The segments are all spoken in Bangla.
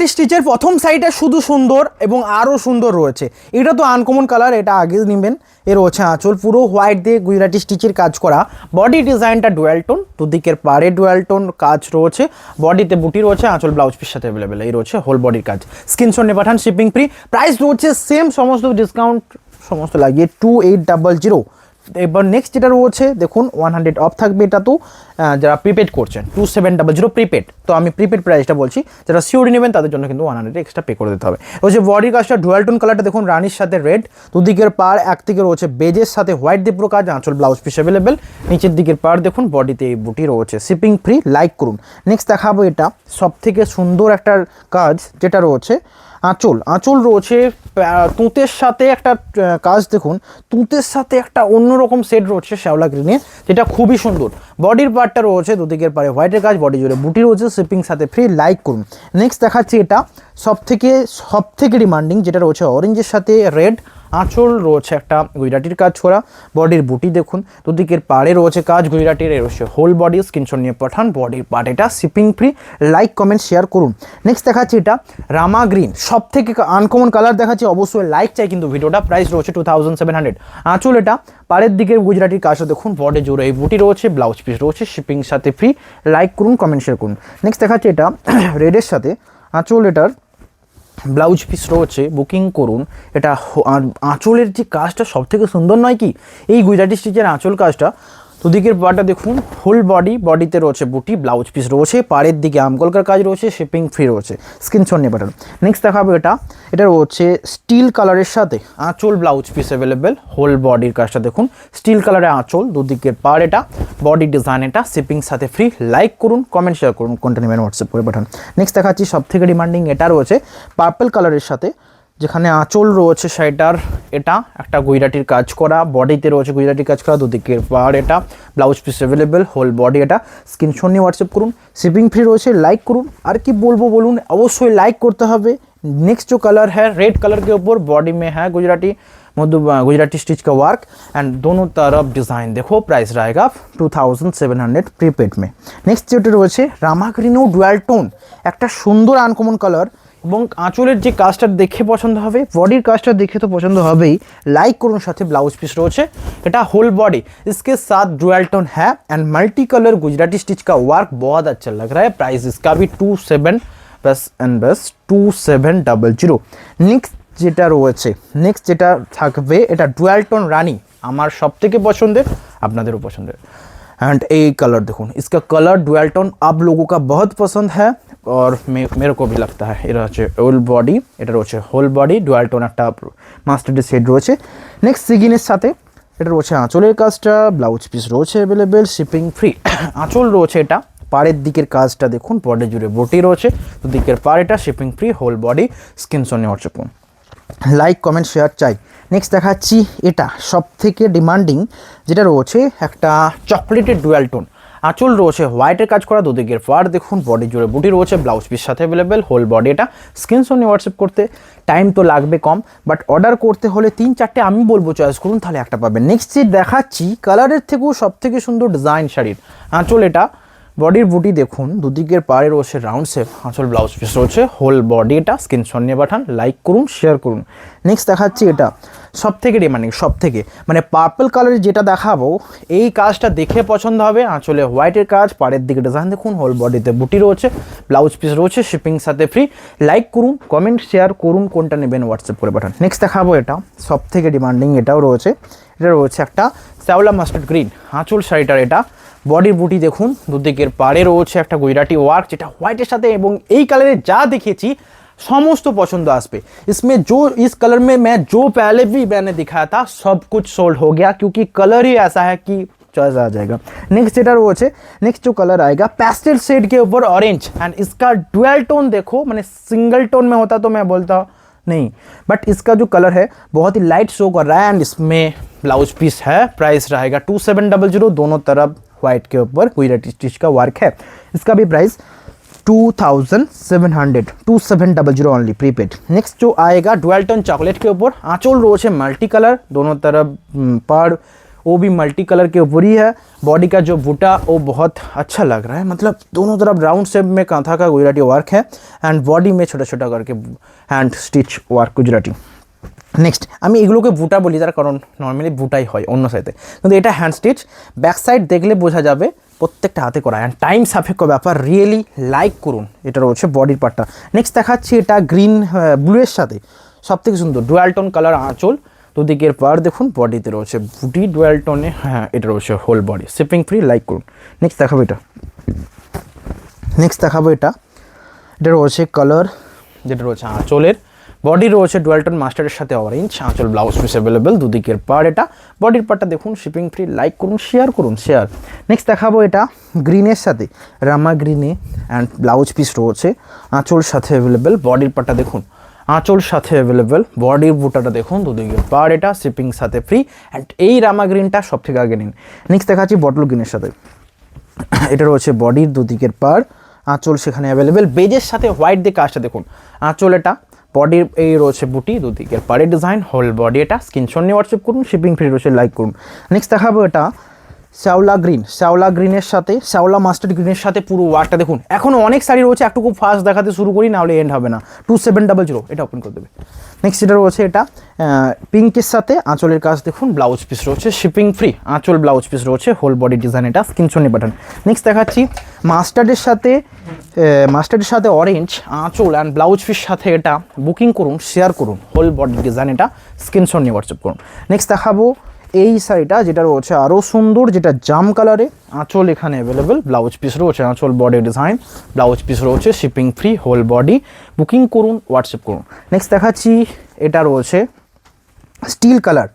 গুজরাটি স্টিচের প্রথম সাইডে শুধু সুন্দর এবং আরও সুন্দর রয়েছে। এটা তো আনকমন কালার, এটা আগে নেবেন। এর রয়েছে আঁচল পুরো হোয়াইট দিয়ে গুজরাটি স্টিচের কাজ করা, বডি ডিজাইনটা ডুয়াল টোন, দুদিকের পাড়ে ডুয়াল টোন কাজ রয়েছে, বডিতে বুটি রয়েছে, আঁচল ব্লাউজ পিস সাথে অ্যাভেলেবেল। এই রয়েছে হোল বডির কাজ। স্ক্রিনশট নিয়ে পাঠান, শিপিং ফ্রি। প্রাইস রয়েছে সেম, সমস্ত ডিসকাউন্ট সমস্ত লাগিয়ে 2800। এবার নেক্সট যেটা রয়েছে দেখুন 100 অফ থাকবে, এটা তো যারা প্রিপেড করছেন 2700 প্রিপেড। তো আমি প্রিপেড প্রাইসটা বলছি, যারা সিওরি নেবেন তাদের জন্য কিন্তু 100 এক্সট্রা পে করে দিতে হবে। রয়েছে বডির কাজটা ডুয়াল টোন কালারটা দেখুন, রানির সাথে রেড, দুদিকের পাড় একদিকে রয়েছে বেজের সাথে হোয়াইট দিয়ে পুরো কাজ, আঁচল ব্লাউজ পিস অ্যাভেলেবেল। নিচের দিকের পাড় দেখুন, বডিতে এই বুটি রয়েছে, শিপিং ফ্রি। লাইক করুন। নেক্সট দেখাবো এটা সব থেকে সুন্দর একটা কাজ যেটা রয়েছে আঁচল রয়েছে তুঁতের সাথে একটা কাজ দেখুন, তুঁতের সাথে একটা অন্যরকম সেট রয়েছে শ্যাওলা গ্রিনে, যেটা খুবই সুন্দর। বডির পার্টটা রয়েছে দুদিকের পারে হোয়াইটের কাজ, বডি জুড়ে বুটি রয়েছে, শিপিং সাথে ফ্রি। লাইক করুন। নেক্সট দেখাচ্ছি এটা সব থেকে ডিমান্ডিং, যেটা রয়েছে অরেঞ্জের সাথে রেড, আঁচল রয়েছে একটা গুজরাটির কাজ করা, বডির বুটি দেখুন, দুদিকের পাড়ে রয়েছে কাজ গুজরাটির, রয়েছে হোল বডি। স্ক্রিনশট নিয়ে পাঠান, বডির পার্ট এটা, shipping free. Like comment share করুন। নেক্সট দেখাচ্ছি এটা রামা গ্রিন, সব থেকে আনকমন কালার দেখাচ্ছি, অবশ্যই লাইক চাই কিন্তু ভিডিওটা। প্রাইস রয়েছে 2700। আঁচল এটা পাড়ের দিকের গুজরাটির কাজও দেখুন, বডি জুড়ে এই বুটি রয়েছে, ব্লাউজ পিস রয়েছে, শিপিং সাথে ফ্রি। লাইক করুন, কমেন্ট শেয়ার করুন। নেক্সট দেখাচ্ছি এটা রেডের সাথে আঁচল, এটার ব্লাউজ পিস রয়েছে, বুকিং করুন। এটা আঁচলের যে কাজটা সব থেকে সুন্দর নয় কি, এই গুজরাটি স্টিচের আঁচল কাজটা। দুদিকের পাটা দেখুন, ফুল বডিতে রয়েছে বুটি, ব্লাউজ পিস রয়েছে, পাড়ের দিকে আমকলকার কাজ রয়েছে, শিপিং ফ্রি রয়েছে। স্ক্রিনশট নিয়ে পাঠান। নেক্সট দেখাবো এটা রয়েছে স্টিল কালারের সাথে আঁচল ব্লাউজ পিস অ্যাভেলেবেল, হোল বডির কাজটা দেখুন, স্টিল কালারের আঁচল, দুদিকের পাড় এটা, বডি ডিজাইন এটা, শিপিং সাথে ফ্রি। লাইক করুন, কমেন্ট শেয়ার করুন, কোনটা নেবেন হোয়াটসঅ্যাপ করে পাঠান। নেক্সট দেখাচ্ছি সব থেকে ডিমান্ডিং, এটা রয়েছে পার্পল কালারের সাথে, যেখানে আঁচল রয়েছে শাড়িটার এটা একটা গুজরাটির কাজ করা, বডিতে রয়েছে গুজরাটির কাজ করা, দুদিকের পাড় এটা, blouse piece available, whole body এটা। স্ক্রিনশট নিয়ে হোয়াটসঅ্যাপ করুন, শিপিং ফ্রি রয়েছে। লাইক করুন। আর কি বলবো বলুন, অবশ্যই লাইক করতে হবে। नेक्स्ट जो कलर है रेड कलर के ऊपर बॉडी में है गुजराती स्टिच का वर्क एंड दोनों तरफ डिज़ाइन देखो। प्राइस रहेगा 2700 प्रीपेड में। नेक्स्ट যেটা রয়েছে রামা গ্রিনও ডুয়াল টোন, একটা সুন্দর আনকমন কালার এবং আঁচলের যে কাজটা দেখে পছন্দ হবে, বডির কাজটা দেখে তো পছন্দ হবেই। লাইক করুন, সাথে ব্লাউজ পিস রয়েছে, এটা होल बॉडी इसके साथ डुअल टोन है and multi colour Gujarati stitch का वर्क बहुत अच्छा लग रहा है। प्राइस इसका भी 2700। नेक्स्ट যেটা রয়েছে নেক্সট যেটা থাকবে এটা ডুয়াল টোন রানী, আমার সবথেকে পছন্দের, আপনাদেরও পছন্দের। एंड ए कलर देखो, इसका कलर डुअल टोन आप लोगों का बहुत पसंद है और मेरे को भी लगता है। এটা হচ্ছে হোল বডি, এটা রয়েছে হোল বডি ডুয়াল টোন একটা মাস্টার্ড শেড রয়েছে। নেক্সট সিগিনের সাথে এটা রয়েছে আঁচলের কাজটা, ব্লাউজ পিস রয়েছে অ্যাভেলেবেল, শিপিং ফ্রি। আঁচল রয়েছে এটা পাড়ের দিকের কাজটা দেখুন, বডি জুড়ে বটি রয়েছে, দুদিকের পাড় এটা, shipping free, whole body. Screenshot নিয়ে হোয়াটসঅ্যাপ করুন। লাইক কমেন্ট শেয়ার চাই। নেক্সট দেখাচ্ছি এটা সব থেকে ডিমান্ডিং, যেটা রয়েছে একটা চকলেটের ডুয়াল টোন, আঁচল রয়েছে হোয়াইটের কাজ করা, দুদিকের পাড় দেখুন, বডি জুড়ে বুটি রয়েছে, ব্লাউজ পিস সাথে অ্যাভেলেবেল, হোল বডি এটা। স্ক্রিনশট নিয়ে হোয়াটসঅ্যাপ করতে টাইম তো লাগবে কম, বাট অর্ডার করতে হলে 3-4টে আমি বলবো চয়েস করুন, তাহলে একটা পাবেন। নেক্সট যে দেখাচ্ছি কালারের থেকেও সব থেকে সুন্দর ডিজাইন শাড়ির আঁচল এটা, বডির বুটি দেখুন, দুদিকের পাড়ে রয়েছে রাউন্ড শেপ, আঁচল ব্লাউজ পিস রয়েছে, হোল বডি এটা। স্ক্রিনশট নিয়ে পাঠান, লাইক করুন, শেয়ার করুন। নেক্সট দেখাচ্ছি এটা সব থেকে ডিমান্ডিং, সব থেকে মানে পার্পল কালারের যেটা দেখাবো, এই কাজটা দেখে পছন্দ হবে। আঁচলে হোয়াইটের কাজ, পাড়ের দিকে ডিজাইন দেখুন, হোল বডিতে বুটি রয়েছে, ব্লাউজ পিস রয়েছে, শিপিং সাথে ফ্রি। লাইক করুন, কমেন্ট শেয়ার করুন, কোনটা নেবেন হোয়াটসঅ্যাপ করে পাঠান। নেক্সট দেখাবো এটা সব থেকে ডিমান্ডিং, এটাও রয়েছে, এটা রয়েছে একটা শ্যাওলা মাস্টার্ড গ্রিন, আঁচল শাড়িটার এটা, বডির বুটি দেখুন, দুদিকের পাড়ে রয়েছে একটা গুজরাটি ওয়ার্ক, যেটা হোয়াইটের সাথে এবং এই কালারে যা দেখিয়েছি समस्त पसंद आसपे। इसमें जो इस कलर में मैं जो पहले भी मैंने दिखाया था सब कुछ सोल्ड हो गया, क्योंकि कलर ही ऐसा है कि चॉइस आ जाएगा। नेक्स्ट जेटा वो है, नेक्स्ट जो कलर आएगा पेस्टल शेड के ऊपर ऑरेंज एंड इसका डुअल टोन देखो, मैंने सिंगल टोन में होता तो मैं बोलता नहीं, बट इसका जो कलर है बहुत ही लाइट शो कर रहा है एंड इसमें ब्लाउज पीस है। प्राइस रहेगा 2700, दोनों तरफ व्हाइट के ऊपर गुजराती स्टिच का वर्क है। इसका भी प्राइस 2700 ओनली प्रीपेड। नेक्स्ट जो आएगा डुअल टोन चॉकलेट के ऊपर, आंचल रोज है मल्टी कलर, दोनों तरफ पर वो भी मल्टी कलर के ऊपर ही है। बॉडी का जो बूटा वो बहुत अच्छा लग रहा है, मतलब दोनों तरफ राउंड शेप में कांथा का गुजराती वर्क है एंड बॉडी में छोटा छोटा करके hand stitch work Gujarati. Next আমি এগুলোকে বুটা বলি তার কারণ নর্মালি বুটাই হয় অন্য সাইডে, কিন্তু এটা হ্যান্ড স্টিচ। ব্যাক সাইড দেখলে বোঝা যাবে প্রত্যেকটা হাতে করা অ্যান্ড টাইম সাপেক্ষ ব্যাপার, রিয়েলি লাইক করুন। এটা রয়েছে বডির পার্টটা। নেক্সট দেখাচ্ছি এটা গ্রিন ব্লুয়ের সাথে সবথেকে সুন্দর ডুয়াল টোন কালার আঁচল, দুদিকের পার দেখুন, বডিতে রয়েছে বুটি ডুয়াল টোনে, হ্যাঁ এটা রয়েছে whole body, shipping free, like করুন। নেক্সট দেখাবো এটা, এটা রয়েছে কালার, যেটা রয়েছে আঁচলের, বডি রয়েছে ডুয়াল টোন মাস্টারের সাথে অরেঞ্জ, আঁচল ব্লাউজ পিস অ্যাভেলেবেল, দুদিকের পার এটা, বডির পার্টটা দেখুন, শিপিং ফ্রি, লাইক করুন, শেয়ার করুন, শেয়ার। নেক্সট দেখাবো এটা গ্রিনের সাথে রামা গ্রিনে অ্যান্ড ব্লাউজ পিস রয়েছে, আঁচল সাথে অ্যাভেলেবেল, বডির পার্টটা দেখুন, আঁচল সাথে অ্যাভেলেবেল, বডির বুটাটা দেখুন, দুদিকের পার এটা, শিপিং সাথে ফ্রি অ্যান্ড এই রামা গ্রিনটা সব থেকে আগে নিন। নেক্সট দেখাচ্ছি বটল গ্রিনের সাথে, এটা রয়েছে বডির দুদিকের পার, আঁচল সেখানে অ্যাভেলেবেল, বেজের সাথে হোয়াইট দিয়ে কাজটা দেখুন, আঁচল এটা, বডির এই রয়েছে বুটি, দুদিকের পাড়ে ডিজাইন, হোল বডি এটা, স্ক্রিনশট নিয়ে হোয়াটসঅ্যাপ করুন, শিপিং ফ্রি রয়েছে, লাইক করুন। নেক্সট দেখাবো এটা শ্যাওলা গ্রিন, শ্যাওলা গ্রিনের সাথে শ্যাওলা মাস্টার্ড গ্রিনের সাথে পুরো ওয়ার্কটা দেখুন। এখনও অনেক শাড়ি রয়েছে, একটু খুব ফাস্ট দেখাতে শুরু করি, নাহলে এন্ড হবে না। 2700 এটা ওপেন করে দেবে। নেক্সট এটা রয়েছে এটা পিঙ্কের সাথে আঁচলের কাজ দেখুন, ব্লাউজ পিস রয়েছে, শিপিং ফ্রি, আঁচল ব্লাউজ পিস রয়েছে, হোল বডি ডিজাইন এটা, স্ক্রিনশট নিয়ে পাঠান। নেক্সট দেখাচ্ছি মাস্টার্ডের সাথে অরেঞ্জ আঁচল অ্যান্ড ব্লাউজ পিস সাথে এটা, বুকিং করুন, শেয়ার করুন, হোল বডি ডিজাইন এটা, স্ক্রিনশট নিয়ে হোয়াটসঅ্যাপ করুন। নেক্সট দেখাবো এই শাড়িটা, যেটা রয়েছে আরও সুন্দর, যেটা জাম কালারে, আঁচল এখানে অ্যাভেলেবেল, ব্লাউজ পিস রয়েছে, আঁচল বডি ডিজাইন, ব্লাউজ পিস রয়েছে, shipping free, whole body, booking করুন, হোয়াটসঅ্যাপ করুন। নেক্সট দেখাচ্ছি এটা রয়েছে স্টিল কালার,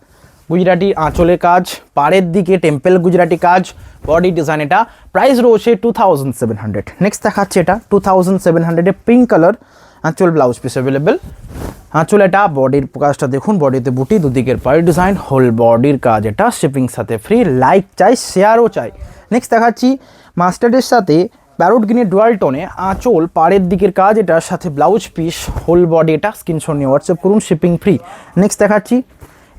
গুজরাটি আঁচলের কাজ, পাড়ের দিকে টেম্পল গুজরাটি কাজ, বডি ডিজাইন এটা, প্রাইস রয়েছে 2700। নেক্সট দেখাচ্ছে এটা 2700 পিঙ্ক কালার, আঁচল ব্লাউজ পিস অ্যাভেলেবেল, আঁচল এটা, বডির কাজটা দেখুন, বডিতে বুটি, দুদিকের পাড়ের ডিজাইন, হোল বডির কাজ এটা, শিপিং সাথে ফ্রি, লাইক চাই, শেয়ারও চাই। নেক্সট দেখাচ্ছি মাস্টার্ডের সাথে প্যারোট গ্রিনের ডুয়াল টোনে, আঁচল পাড়ের দিকের কাজ এটার সাথে ব্লাউজ পিস, হোল বডি এটা, স্ক্রিনশট নিয়ে হোয়াটসঅ্যাপ করুন, শিপিং ফ্রি। নেক্সট দেখাচ্ছি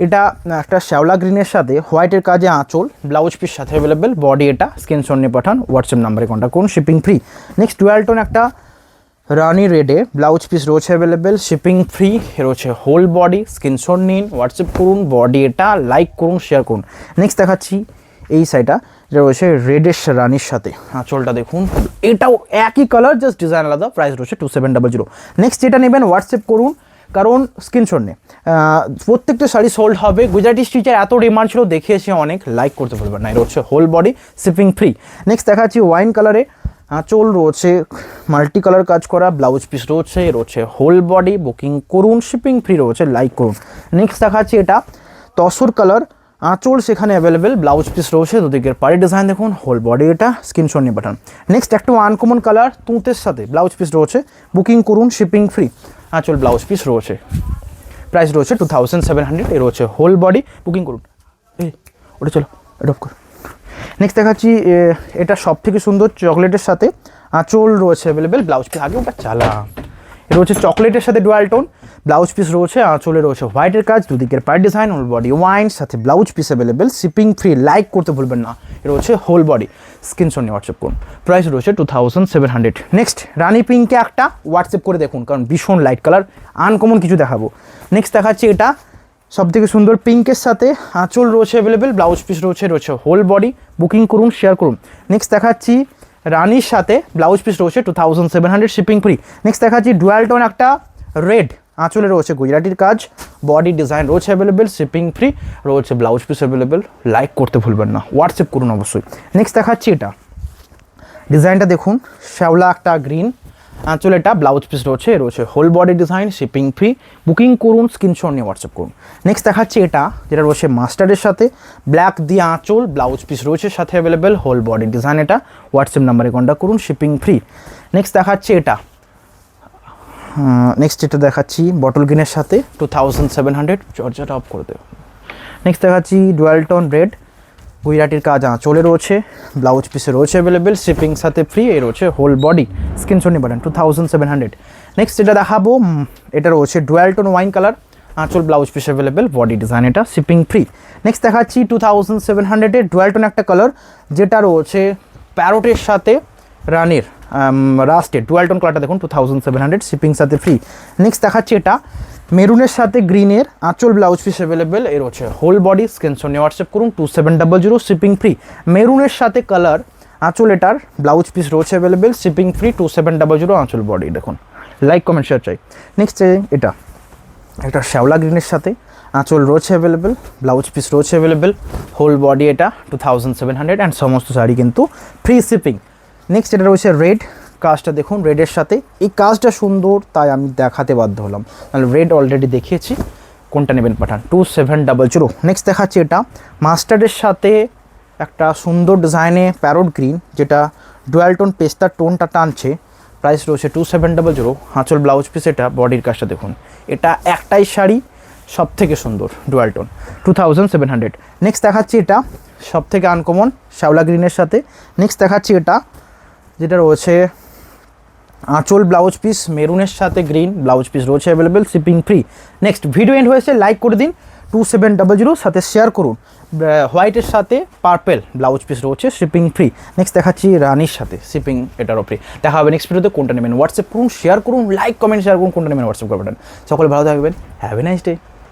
এটা একটা শ্যাওলা গ্রিনের সাথে হোয়াইটের কাজে আঁচল, ব্লাউজ পিস সাথে অ্যাভেলেবেল, বডি এটা, স্ক্রিনশট নিয়ে পাঠান, হোয়াটসঅ্যাপ নাম্বারে কন্ট্যাক্ট করুন, shipping free. Next dual tone একটা রানি রেডে, ব্লাউজ পিস রয়েছে অ্যাভেলেবেল, শিপিং ফ্রি রয়েছে, হোল বডি, স্ক্রিনশট নিন, হোয়াটসঅ্যাপ করুন, বডি এটা, লাইক করুন, শেয়ার করুন। নেক্সট দেখাচ্ছি এই সাইডটা, যেটা রয়েছে রেডের রানির সাথে, আঁচলটা দেখুন, এটাও একই কালার, জাস্ট ডিজাইন আলাদা, প্রাইস রয়েছে 2700। নেক্সট যেটা নেবেন হোয়াটসঅ্যাপ করুন, কারণ স্ক্রিনশট নেই, প্রত্যেকটা শাড়ি সোল্ড হবে। গুজরাটি স্টিচের এত ডিমান্ড ছিল, দেখিয়েছি অনেক, লাইক করতে পারবেন না। এটা হচ্ছে whole body, shipping free. Next দেখাচ্ছি ওয়াইন কালারে, আঁচল রয়েছে মাল্টি কালার কাজ করা, ব্লাউজ পিস রয়েছে হোল বডি, বুকিং করুন, শিপিং ফ্রি রয়েছে, লাইক করুন। নেক্সট দেখাচ্ছি এটা তসর কালার, আঁচল সেখানে অ্যাভেলেবেল, ব্লাউজ পিস রয়েছে, দুদিকের পাড়ি ডিজাইন দেখুন, হোল বডি এটা, স্ক্রিনশট নিয়ে পাঠান। নেক্সট একটু আনকমন কালার, তুঁতের সাথে ব্লাউজ পিস রয়েছে, বুকিং করুন, শিপিং ফ্রি, আঁচল ব্লাউজ পিস রয়েছে, প্রাইস রয়েছে 2700। এ রয়েছে হোল বডি, বুকিং করুন। ওটা চলো অ্যাডপ্ট কর। নেক্সট দেখাচ্ছি এটা সব থেকে সুন্দর চকলেটের সাথে, আঁচল রয়েছে অ্যাভেলেবেল, ব্লাউজ পিস আগে ওটা চালা, এটা হচ্ছে চকলেটের সাথে ডুয়াল টোন, ব্লাউজ পিস রয়েছে, আঁচলে রয়েছে হোয়াইটের কাজ, দুদিকের পাড় ডিজাইন, হোল বডি ওয়াইন সাথে blouse piece available, shipping free, like করতে ভুলবেন না। এটা হচ্ছে হোল বডি, স্ক্রিনশট নিয়ে হোয়াটসঅ্যাপ করুন, প্রাইস রয়েছে 2700। নেক্সট রানি পিঙ্কে একটা হোয়াটসঅ্যাপ করে দেখুন, কারণ ভীষণ লাইট কালার, আনকমন কিছু দেখাবো। নেক্সট দেখাচ্ছি এটা সব থেকে সুন্দর পিঙ্কের সাথে, আঁচল রয়েছে অ্যাভেলেবেল, ব্লাউজ পিস রয়েছে হোল বডি, বুকিং করুন, শেয়ার করুন। নেক্সট দেখাচ্ছি রানির সাথে ব্লাউজ পিস রয়েছে 2700, শিপিং ফ্রি। নেক্সট দেখাচ্ছি ডুয়াল টোন একটা রেড, আঁচলে রয়েছে গুজরাটির কাজ, বডি ডিজাইন রয়েছে অ্যাভেলেবেল, শিপিং ফ্রি রয়েছে, ব্লাউজ পিস অ্যাভেলেবেল, লাইক করতে ভুলবেন না, হোয়াটসঅ্যাপ করুন অবশ্যই। নেক্সট দেখাচ্ছি এটা ডিজাইনটা দেখুন, শ্যাওলা একটা গ্রিন, আঁচলে এটা, ব্লাউজ পিস রয়েছে whole body design, shipping free, booking করুন, স্ক্রিনশট নিয়ে হোয়াটসঅ্যাপ করুন। নেক্সট দেখাচ্ছি এটা, যেটা রয়েছে মাস্টার্ডের সাথে ব্ল্যাক দিয়ে আঁচল, ব্লাউজ পিস রয়েছে সাথে অ্যাভেলেবেল, হোল বডি ডিজাইন এটা, হোয়াটসঅ্যাপ নাম্বারে কন্ট্যাক্ট করুন, শিপিং ফ্রি। নেক্সট দেখাচ্ছি এটা, নেক্সট এটা দেখাচ্ছি বটল গ্রিনের সাথে 2700, চর্চাটা অফ করে দেব। নেক্সট দেখাচ্ছি ডুয়াল টোন রেড, গুজরাটির কাজ আঁচলে রয়েছে, ব্লাউজ পিসে রয়েছে অ্যাভেলেবেল, শিপিং সাথে ফ্রি, এ রয়েছে হোল বডি, স্ক্রিনশট নিয়ে পাঠান 2700। নেক্সট এটা দেখাবো, এটা রয়েছে ডুয়াল টোন ওয়াইন কালার, আঁচল blouse piece available, body design এটা, শিপিং ফ্রি। নেক্সট দেখাচ্ছি 2700-এর ডুয়াল টোন একটা কালার, যেটা রয়েছে প্যারোটের সাথে রানির রাস্টের ডুয়াল টোন কালারটা দেখুন 2700, শিপিং সাথে ফ্রি। নেক্সট দেখাচ্ছি এটা মেরুনের সাথে গ্রিনের, আঁচল ব্লাউজ পিস অ্যাভেলেবেল, এর হচ্ছে হোল বডি, স্ক্রিনশট নিয়ে হোয়াটসঅ্যাপ করুন 2700, শিপিং ফ্রি। মেরুনের সাথে কালার, আঁচল এটার ব্লাউজ পিস রয়েছে অ্যাভেলেবেল, শিপিং ফ্রি 2700, আঁচল বডি দেখুন। লাইক কমেন্ট শেয়ার চাই। নেক্সট এটা একটা শ্যাওলা গ্রিনের সাথে আঁচল রয়েছে অ্যাভেলেবেল, ব্লাউজ পিস রয়েছে অ্যাভেলেবেল, হোল বডি এটা 2700 অ্যান্ড সমস্ত শাড়ি কিন্তু ফ্রি শিপিং। নেক্সট এটা রয়েছে রেড, কাজটা দেখুন রেডের সাথে, এই কাজটা সুন্দর তাই আমি দেখাতে বাধ্য হলাম, তাহলে রেড অলরেডি দেখিয়েছি, কোনটা নেবেন পাঠান 2700। নেক্সট দেখাচ্ছি এটা মাস্টার্ডের সাথে একটা সুন্দর ডিজাইনে প্যারোট গ্রিন, যেটা ডুয়াল টোন পেস্তার টোনটা টানছে, প্রাইস রয়েছে 2700, আঁচল ব্লাউজ পিস এটা, বডির কাজটা দেখুন, এটা একটাই শাড়ি সব থেকে সুন্দর ডুয়াল টোন 2700। নেক্সট দেখাচ্ছি এটা সব থেকে আনকমন শ্যাওলা গ্রিনের সাথে। নেক্সট দেখাচ্ছি এটা যেটা রয়েছে আঁচল ব্লাউজ পিস মেরুনের সাথে গ্রিন, ব্লাউজ পিস রয়েছে available, shipping free. Next video end হয়েছে, লাইক করে দিন 2700, সাথে শেয়ার করুন, হোয়াইটের সাথে পার্পেল ব্লাউজ পিস রয়েছে, শিপিং ফ্রি। নেক্সট দেখাচ্ছি রানির সাথে, শিপিং এটারও ফ্রি। দেখা হবে নেক্সট ভিডিওতে, কোনটা নেবেন হোয়াটসঅ্যাপ করুন, শেয়ার করুন, লাইক কমেন্ট শেয়ার করুন, কোনটা নেবেন হোয়াটসঅ্যাপ করে পাঠান। সকলে ভালো থাকবেন, হ্যাভ এ নাইস ডে।